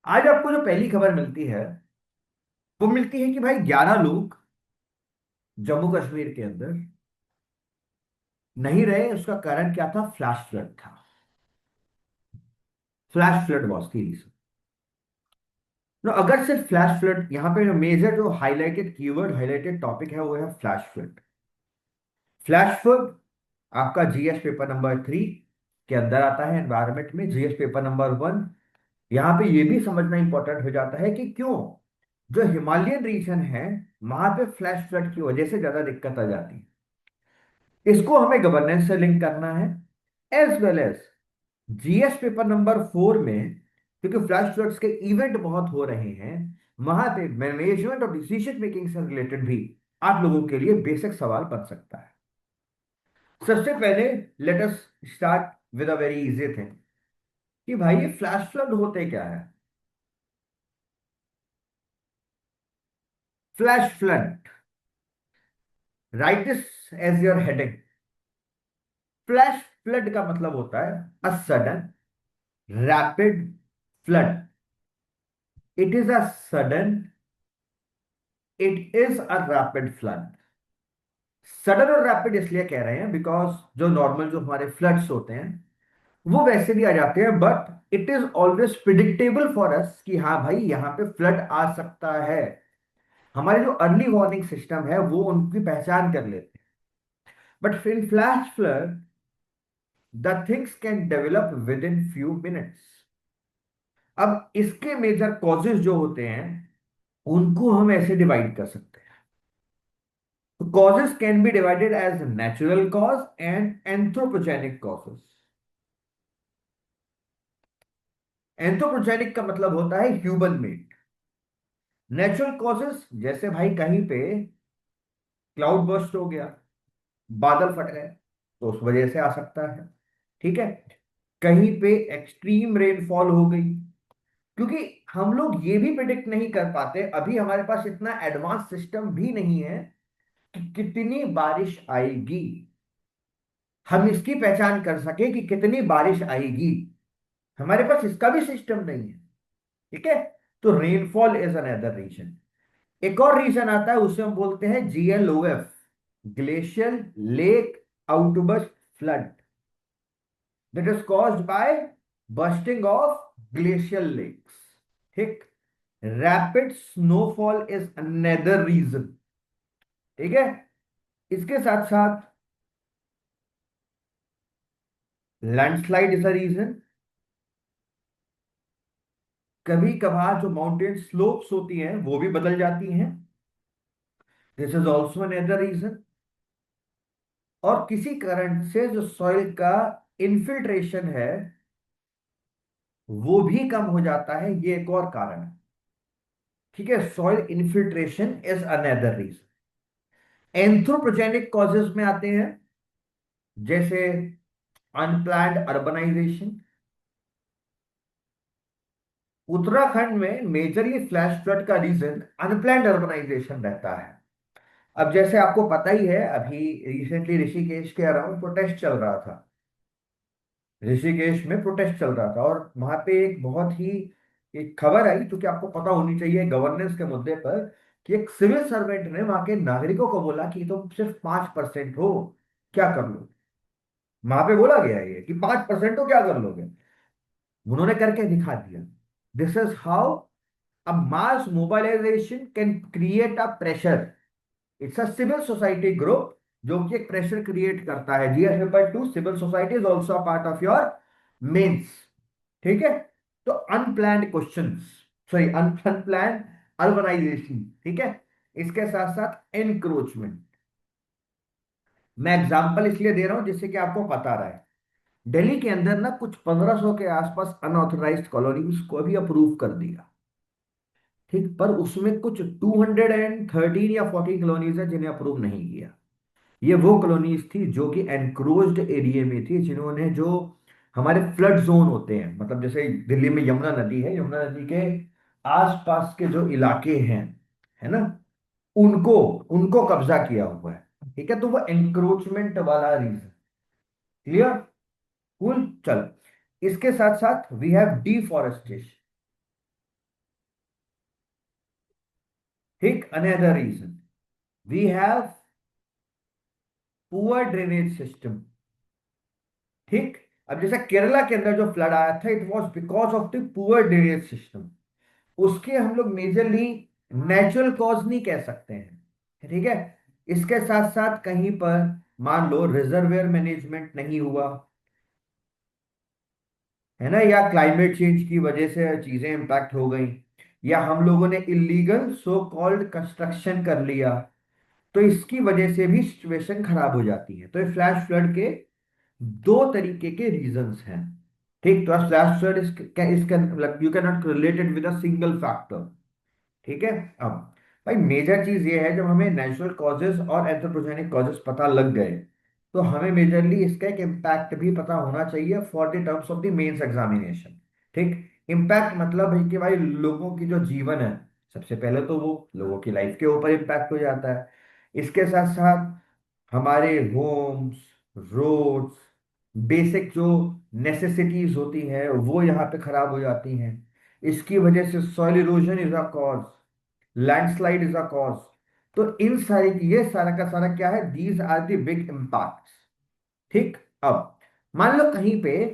आज आपको जो पहली खबर मिलती है वो मिलती है कि भाई 11 लोग जम्मू कश्मीर के अंदर नहीं रहे। उसका कारण क्या था? फ्लैश फ्लड था। फ्लैश फ्लड वॉज थी रीजन। नो, अगर सिर्फ फ्लैश फ्लड, यहाँ पे जो मेजर जो हाईलाइटेड कीवर्ड हाईलाइटेड टॉपिक है वो है फ्लैश फ्लड। फ्लैश फ्लड आपका जीएस पेपर नंबर 3 के अंदर आता है। एनवायरमेंट में जीएस पेपर नंबर 1। यहाँ पे ये भी समझना इंपॉर्टेंट हो जाता है कि क्यों जो हिमालयन रीजन है वहां पे फ्लैश फ्लड की वजह से ज्यादा दिक्कत आ जाती है। इसको हमें गवर्नेंस से लिंक करना है, as well as GS paper number 4 में, क्योंकि फ्लैश फ्लड्स के इवेंट बहुत हो रहे हैं। वहां पे मैनेजमेंट और डिसीजन मेकिंग से रिलेटेड भी आप लोगों के लिए बेसिक सवाल बन सकता है। सबसे पहले let us start with a very easy thing कि भाई ये फ्लैश फ्लड होते क्या है। Flash flood, right this as your heading. Flash flood का मतलब होता है a sudden rapid flood. It is a sudden, it is a rapid flood. Sudden और रैपिड इसलिए कह रहे हैं बिकॉज जो नॉर्मल जो हमारे फ्लड्स होते हैं वो वैसे भी आ जाते हैं, but it is always predictable for us कि हाँ भाई यहाँ पे फ्लड आ सकता है। हमारे जो अर्ली वार्निंग सिस्टम है वो उनकी पहचान कर लेते हैं। But in flash flood the things can develop with in few minutes. अब इसके मेजर कॉजेज जो होते हैं उनको हम ऐसे डिवाइड कर सकते हैं। तो causes can be divided as natural cause and anthropogenic causes। Anthropogenic का मतलब होता है ह्यूमन मेड। नेचुरल कॉजेस जैसे भाई कहीं पे क्लाउड बर्स्ट हो गया, बादल फट गए, तो उस वजह से आ सकता है। ठीक है। कहीं पे एक्सट्रीम रेनफॉल हो गई, क्योंकि हम लोग ये भी प्रिडिक्ट नहीं कर पाते, अभी हमारे पास इतना एडवांस सिस्टम भी नहीं है कि कितनी बारिश आएगी। हम इसकी पहचान कर सके कि कितनी बारिश आएगी, हमारे पास इसका भी सिस्टम नहीं है। ठीक है। तो रेनफॉल इज अनदर रीजन। एक और रीजन आता है, उसे हम बोलते हैं GLOF, glacial lake outburst flood, that is caused by busting of glacial lakes. ठीक। Rapid snowfall is another reason. ठीक है। इसके साथ साथ लैंडस्लाइड इज अ रीजन। कभी कभार जो माउंटेन स्लोप्स होती हैं वो भी बदल जाती हैं, this is also another reason. और किसी कारण से जो सॉइल का इन्फिल्ट्रेशन है वो भी कम हो जाता है, ये एक और कारण है। ठीक है। Soil infiltration is another reason. Anthropogenic causes में आते हैं जैसे अनप्लान्ड अर्बनाइजेशन। उत्तराखंड में मेजरली फ्लैश फ्लड का रीजन अनप्लान्ड अर्बनाइजेशन रहता है। अब जैसे आपको पता ही है, अभी रिसेंटली ऋषिकेश के अराउंड प्रोटेस्ट चल रहा था। ऋषिकेश में प्रोटेस्ट चल रहा था और वहां पे एक बहुत ही एक खबर आई जो कि आपको पता होनी चाहिए गवर्नेंस के मुद्दे पर, कि एक सिविल सर्वेंट ने वहां के नागरिकों को बोला कि तुम सिर्फ 5% हो, क्या कर लो। वहां पे बोला गया है ये कि 5% हो, क्या कर लोगे। उन्होंने करके दिखा दिया। This is how a mass mobilization can create a pressure. It's a civil society group जो कि एक प्रेशर क्रिएट करता है। GS paper 2 civil society is also a part of your mains. ठीक है। तो unplanned questions, sorry unplanned urbanization. ठीक है। इसके साथ साथ एनक्रोचमेंट। मैं एग्जांपल इसलिए दे रहा हूं जिससे कि आपको पता रहे। दिल्ली के अंदर ना कुछ 1500 के आसपास अनऑथराइज्ड कॉलोनीज को भी अप्रूव कर दिया। ठीक। पर उसमें कुछ 213 या 14 कॉलोनीज है जिन्हें अप्रूव नहीं किया। ये वो कॉलोनीज थी जो कि एनक्रोच्ड एरिया में थी, जिन्होंने जो हमारे फ्लड जोन होते हैं, मतलब जैसे दिल्ली में यमुना नदी है, यमुना नदी के आसपास के जो इलाके हैं, है ना, उनको उनको कब्जा किया हुआ है। ठीक है। तो वो एनक्रोचमेंट वाला रीजन। क्लियर? कूल। चल, इसके साथ साथ वी हैव डिफॉरेस्टेशन। ठीक, another reason we have poor drainage system. ठीक, अब जैसे केरला के अंदर जो फ्लड आया था, it was because of the poor drainage system. उसके हम लोग मेजरली नेचुरल कॉज नहीं कह सकते हैं, ठीक है। इसके साथ साथ कहीं पर मान लो रिजर्वेयर मैनेजमेंट नहीं हुआ, है ना, या क्लाइमेट चेंज की वजह से चीजें इंपैक्ट हो गई, या हम लोगों ने इलीगल सो कॉल्ड कंस्ट्रक्शन कर लिया, तो इसकी वजह से भी सिचुएशन खराब हो जाती है। तो ये फ्लैश फ्लड के दो तरीके के रीजंस हैं। ठीक, तो फ्लैश फ्लड इसका you can not related with a single factor. ठीक है। अब भाई मेजर चीज ये है, जब हमें नेचुरल कॉजेज और एंथ्रोपोजेनिक कॉजेज पता लग गए, तो हमें मेजरली इसका एक इम्पैक्ट भी पता होना चाहिए for the terms of the mains examination. ठीक, इम्पैक्ट मतलब है कि भाई लोगों की जो जीवन है, सबसे पहले तो वो लोगों की लाइफ के ऊपर इम्पैक्ट हो जाता है। इसके साथ साथ हमारे होम्स, रोड्स, बेसिक जो नेसेसिटीज होती हैं वो यहाँ पे खराब हो जाती हैं। इसकी वजह से soil erosion is a cause, landslide is a cause. तो इन सारी ये सारा का सारा क्या है, these are the big impacts. ठीक, अब मान लो कहीं पे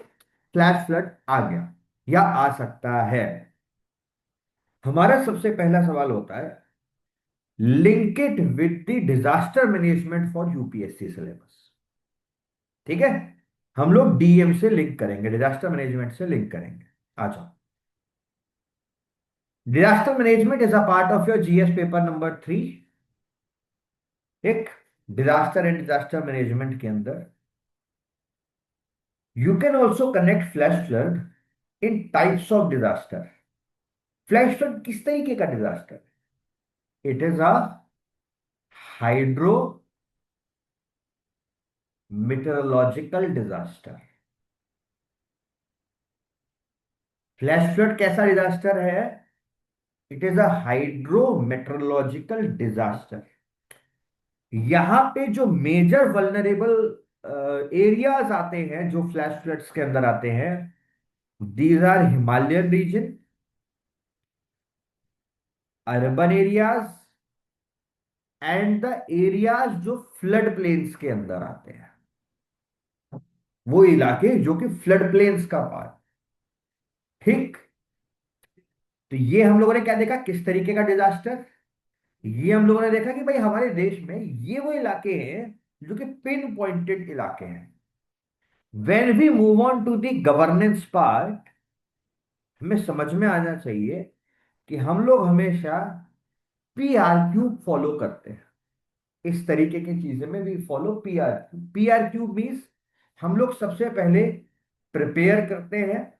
फ्लैश फ्लड आ गया या आ सकता है, हमारा सबसे पहला सवाल होता है link it with the disaster management for UPSC syllabus. ठीक है, हम लोग डीएम से लिंक करेंगे, डिजास्टर मैनेजमेंट से लिंक करेंगे। आ जाओ, disaster management is a part of your GS paper number 3। एक डिजास्टर एंड डिजास्टर मैनेजमेंट के अंदर you can also connect flash flood in types of disaster. Flash flood किस तरीके का disaster? It is a hydro meteorological disaster. Flash flood कैसा disaster है? It is a hydro meteorological disaster. यहां पे जो मेजर वल्नरेबल एरियाज आते हैं जो फ्लैश फ्लड्स के अंदर आते हैं, these are Himalayan region, urban areas and the areas जो फ्लड प्लेन्स के अंदर आते हैं, वो इलाके जो कि फ्लड प्लेन्स का पार्ट। ठीक, तो ये हम लोगों ने क्या देखा, किस तरीके का डिजास्टर? ये हम लोगों ने देखा कि भाई हमारे देश में ये वो इलाके हैं जो कि पिन पॉइंटेड इलाके हैं। When we move on to the governance part, हमें समझ में आना चाहिए कि हम लोग हमेशा पीआरक्यू फॉलो करते हैं। इस तरीके की चीजें में we follow PRQ. PRQ means हम लोग सबसे पहले प्रिपेयर करते हैं,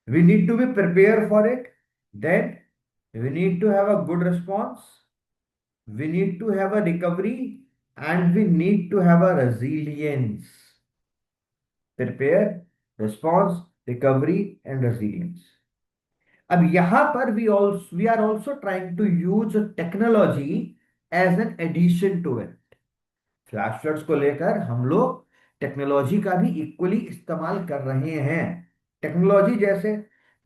we need to be prepare for it, then we need to have a good response, we need to have a recovery, and we need to have a resilience. Prepare, response, recovery and resilience. अब यहां पर we are also trying to use technology as an addition to it. Flash floods को लेकर हम लोग technology का भी equally इस्तेमाल कर रहे हैं। टेक्नोलॉजी जैसे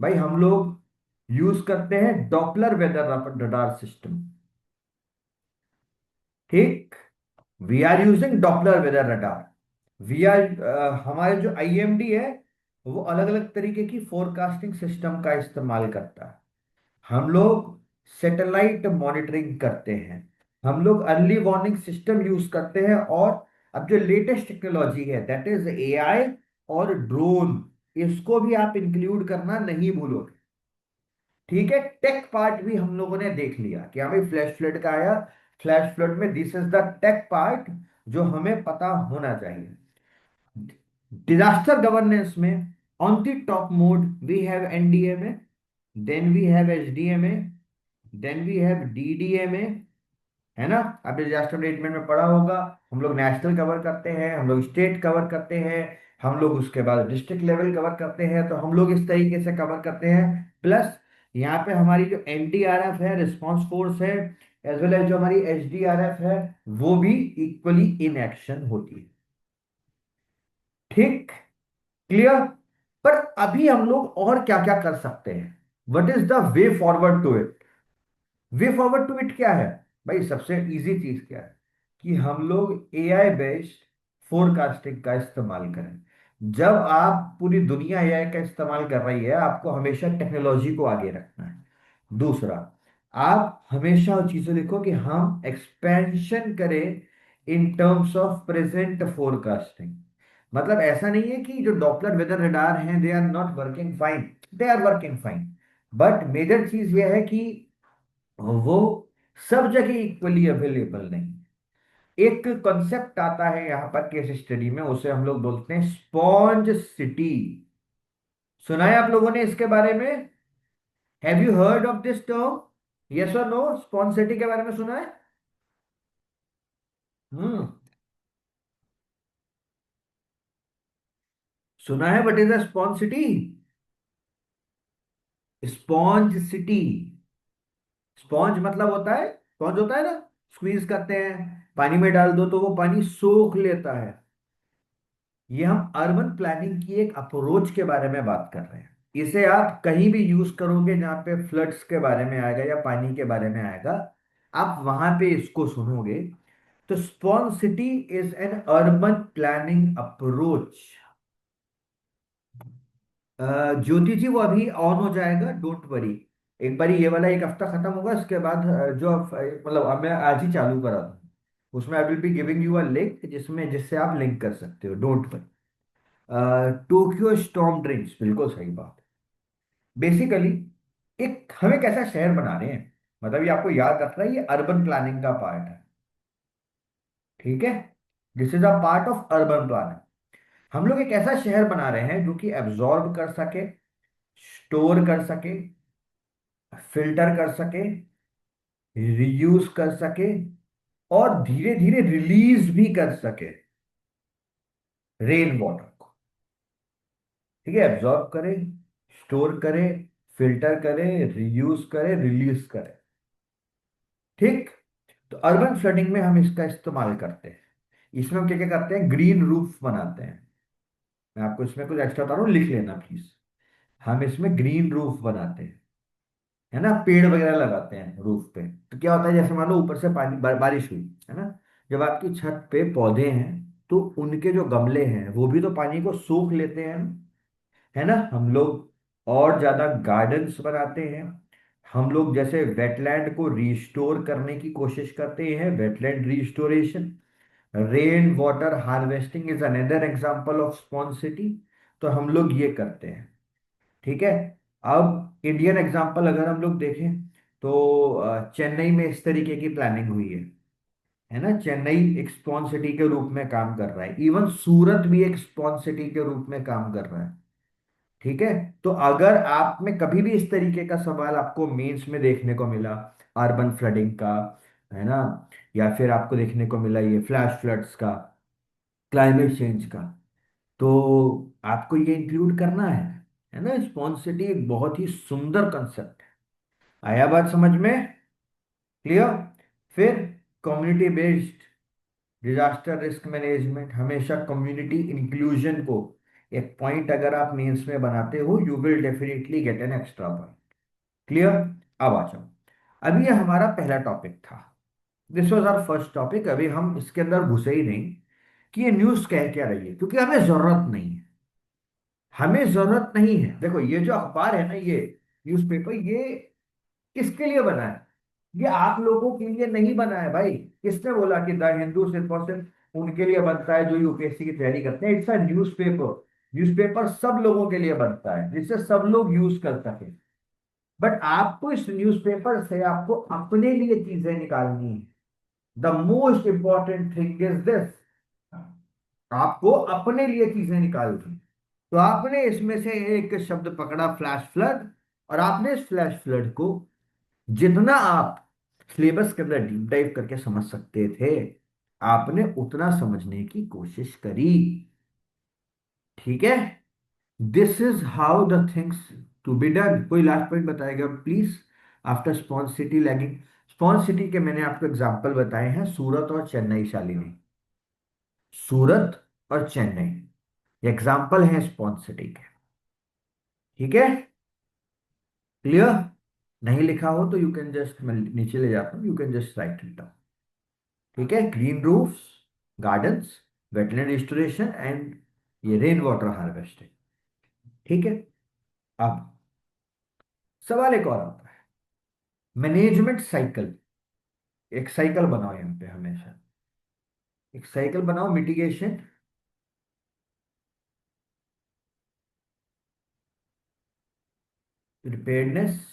भाई हम लोग यूज करते हैं डॉपलर वेदर रडार सिस्टम। ठीक, we are using Doppler weather radar. We are हमारे जो आईएमडी है वो अलग अलग तरीके की फोरकास्टिंग सिस्टम का इस्तेमाल करता है। हम लोग सैटेलाइट मॉनिटरिंग करते हैं, हम लोग अर्ली वार्निंग सिस्टम यूज करते हैं, और अब जो लेटेस्ट टेक्नोलॉजी है दैट इज एआई और ड्रोन, इसको भी आप इंक्लूड करना नहीं भूलोगे। ठीक है, टेक पार्ट भी हम लोगों ने देख लिया कि हमें फ्लैश फ्लड का आया, फ्लैश फ्लड में this is the tech part जो हमें पता होना चाहिए। डिजास्टर गवर्नेंस में on the top mode we have NDMA, then we have SDMA, then we have DDMA, है ना। अब डिजास्टर मैनेजमेंट में पढ़ा होगा, हम लोग नेशनल कवर करते हैं, हम लोग स्टेट कवर करते हैं, हम लोग उसके बाद डिस्ट्रिक्ट लेवल कवर करते हैं, तो हम लोग इस तरीके से कवर करते हैं। प्लस यहाँ पे हमारी जो एनडीआरएफ है, रिस्पांस फोर्स है, एज वेल एज जो हमारी एसडीआरएफ है, वो भी इक्वली इन एक्शन होती है। ठीक, क्लियर। पर अभी हम लोग और क्या क्या कर सकते हैं, what is the way forward to it? Way forward to it क्या है? भाई सबसे इजी चीज क्या है कि हम लोग एआई बेस्ड फोरकास्टिंग का इस्तेमाल करें। जब आप पूरी दुनिया एआई का इस्तेमाल कर रही है, आपको हमेशा टेक्नोलॉजी को आगे रखना है। दूसरा, आप हमेशा वो चीजें देखो कि हम एक्सपेंशन करें in terms of present forecasting. मतलब ऐसा नहीं है कि जो डॉपलर वेदर रडार हैं they are not working fine, they are working fine. But major चीज यह है कि वो सब जगह इक्वली अवेलेबल नहीं। एक कॉन्सेप्ट आता है यहाँ पर केस स्टडी में, उसे हम लोग बोलते हैं स्पॉन्ज सिटी। सुना है आप लोगों ने इसके बारे में? Have you heard of this term? Yes और नो? स्पॉन्ज सिटी के बारे में सुना है? हम्म। सुना है? What is a sponge city? Sponge city. Sponge मतलब होता है, स्पॉन्ज होता है ना, स्क्वीज करते हैं, पानी में डाल दो तो वो पानी सोख लेता है। ये हम अर्बन प्लानिंग की एक अप्रोच के बारे में बात कर रहे हैं। इसे आप कहीं भी यूज करोगे जहां पे फ्लड्स के बारे में आएगा या पानी के बारे में आएगा, आप वहां पे इसको सुनोगे। तो sponge city is an urban planning approach. Jyoti ji, वो अभी ऑन हो जाएगा, डोंट वरी। एक बार ये वाला एक हफ्ता खत्म होगा, इसके बाद मतलब अब मैं आज ही चालू करा दूँ। उसमें I will be giving you a link जिसमें जिससे आप लिंक कर सकते हो, don't worry. Tokyo storm drains, बिल्कुल सही बात। बेसिकली एक हम एक ऐसा शहर बना रहे हैं, मतलब ये आपको याद रखना है, ये अर्बन प्लानिंग का पार्ट है। ठीक है? This is a part of urban planning. हम लोग एक ऐसा शहर बना रहे हैं जो कि एब्जॉर्ब कर सके, स्टोर कर सके, फिल्टर कर सके, रियूज कर सके, और धीरे धीरे रिलीज भी कर सके रेन वाटर को। ठीक है? एब्जॉर्ब करे, स्टोर करे, फिल्टर करे, रियूज करे, रिलीज करे। ठीक? तो अर्बन फ्लडिंग में हम इसका इस्तेमाल करते हैं। इसमें हम क्या क्या करते हैं? ग्रीन रूफ बनाते हैं। मैं आपको इसमें कुछ एक्स्ट्रा बता रहा हूँ, लिख लेना प्लीज। हम इसमें ग्रीन रूफ बनाते हैं, है ना, पेड़ वगैरह लगाते हैं रूफ पे। तो क्या होता है, जैसे मान लो ऊपर से पानी बारिश हुई, है ना, जब आपकी छत पे पौधे हैं तो उनके जो गमले हैं वो भी तो पानी को सोख लेते हैं, है ना। हम लोग और ज्यादा गार्डन्स बनाते हैं। हम लोग जैसे वेटलैंड को रिस्टोर करने की कोशिश करते हैं, wetland restoration. Rain water harvesting is another example of sponge city. तो हम लोग ये करते हैं। ठीक है? अब इंडियन एग्जांपल अगर हम लोग देखें तो चेन्नई में इस तरीके की प्लानिंग हुई है ना। चेन्नई एक स्पॉन सिटी के रूप में काम कर रहा है, इवन सूरत भी एक स्पॉन सिटी के रूप में काम कर रहा है। ठीक है? तो अगर आप में कभी भी इस तरीके का सवाल आपको मेंस में देखने को मिला, अर्बन फ्लडिंग का, है ना, या फिर आपको देखने को मिला ये फ्लैश फ्लड्स का, क्लाइमेट चेंज का, तो आपको ये इंक्लूड करना है ना। स्पॉन्सिटी एक बहुत ही सुंदर कंसेप्ट है। आया बात समझ में? क्लियर? फिर community based disaster risk management, हमेशा कम्युनिटी इंक्लूजन को एक पॉइंट अगर आप मेंस में बनाते हो, you will definitely get an extra point. Clear? अब आ जाओ। अभी ये हमारा पहला टॉपिक था, this was our first topic. अभी हम इसके अंदर घुसे ही नहीं कि ये न्यूज़ कह क्या रही है, क्योंकि हमें जरूरत नहीं है। हमें जरूरत नहीं है। देखो ये जो अखबार है ना, ये न्यूज़पेपर, ये किसके लिए बना है? ये आप लोगों के लिए नहीं बना है भाई। किसने बोला कि द हिंदू सिर्फ और सिर्फ उनके लिए बनता है जो यूपीएससी की तैयारी करते हैं? It's a newspaper. न्यूज़पेपर सब लोगों के लिए बनता है जिससे सब लोग यूज कर सके। बट आपको इस न्यूज़पेपर से आपको अपने लिए चीजें निकालनी है। The most important thing is this, आपको अपने लिए चीजें निकालनी। तो आपने इसमें से एक शब्द पकड़ा, फ्लैश फ्लड, और आपने इस फ्लैश फ्लड को जितना आप सिलेबस के अंदर डीप डाइव करके समझ सकते थे, आपने उतना समझने की कोशिश करी। ठीक है? This is how the things to be done. कोई लास्ट पॉइंट बताएगा please? After sponge city lagging. Sponge city के मैंने आपको एग्जांपल बताए हैं, सूरत और चेन्नई, शालिनी। सूरत और चेन्नई एग्जाम्पल हैं स्पॉन सिटी के। ठीक है? क्लियर? नहीं लिखा हो तो यू कैन जस्ट, मैं नीचे ले जाता हूँ, you can just right it down. ठीक है, green roofs, gardens, wetland restoration and ये रेन वाटर हार्वेस्टिंग। ठीक है। अब सवाल एक और आता है, मैनेजमेंट साइकिल। एक साइकिल बनाओ यहाँ पे हमेशा, एक साइकिल बनाओ, mitigation, preparedness,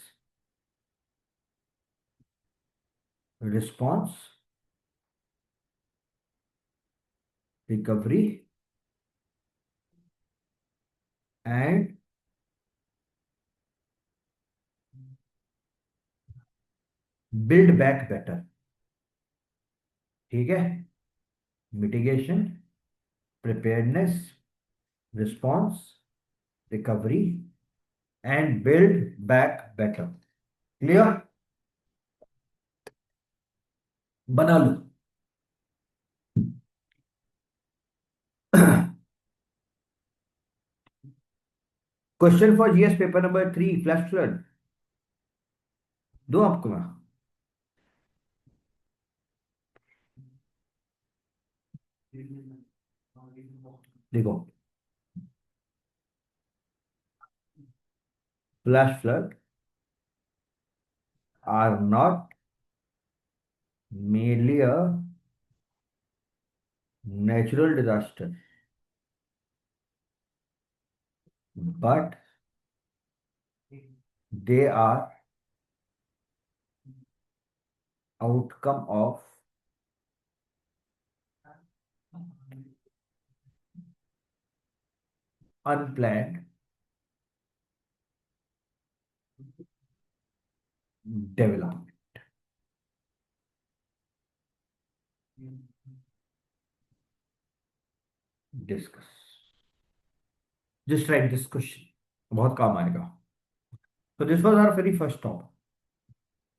response, recovery and build back better. ठीक है, mitigation, preparedness, response, recovery and build back better. Clear? बना लो। Question for GS paper number 3, flash flood. दो आपको मैं। देखो, flash flood are not merely a natural disaster, but they are outcome of unplanned development. Discuss. Just write this question. बहुत काम आएगा। तो this was our very first topic.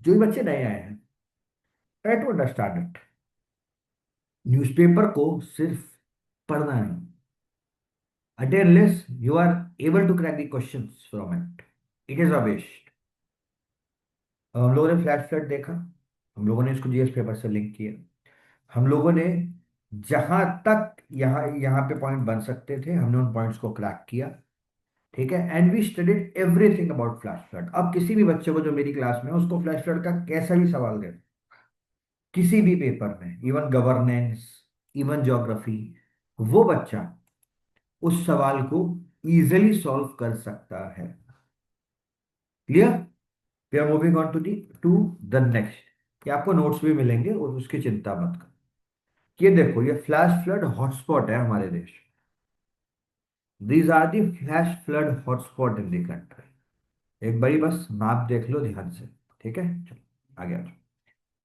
जो भी बच्चे नए आए हैं, try to understand it. Newspaper को सिर्फ पढ़ना नहीं, unless you are able to crack the questions from it, it is a waste। हम लोगों ने फ्लैश फ्लड देखा, हम लोगों ने इसको जीएस पेपर से लिंक किया, हम लोगों ने जहां तक यहाँ यहाँ पे पॉइंट बन सकते थे हमने उन पॉइंट्स को क्रैक किया। ठीक है, and we studied everything about flash flood. अब किसी भी बच्चे को जो मेरी क्लास में है, उसको फ्लैश फ्लड का कैसा भी सवाल दे, किसी भी पेपर में, इवन गवर्नेंस, इवन ज्योग्राफी, वो बच्चा उस सवाल को इजिली सॉल्व कर सकता है। Clear? We are moving on to the next. ये आपको नोट्स भी मिलेंगे और उसकी चिंता मत करो। ये देखो, ये फ्लैश फ्लड हॉटस्पॉट है हमारे देश। These are the flash flood hotspot in the country. एक बारी बस मैप देख लो ध्यान से। ठीक है, चलो आगे आ जाओ।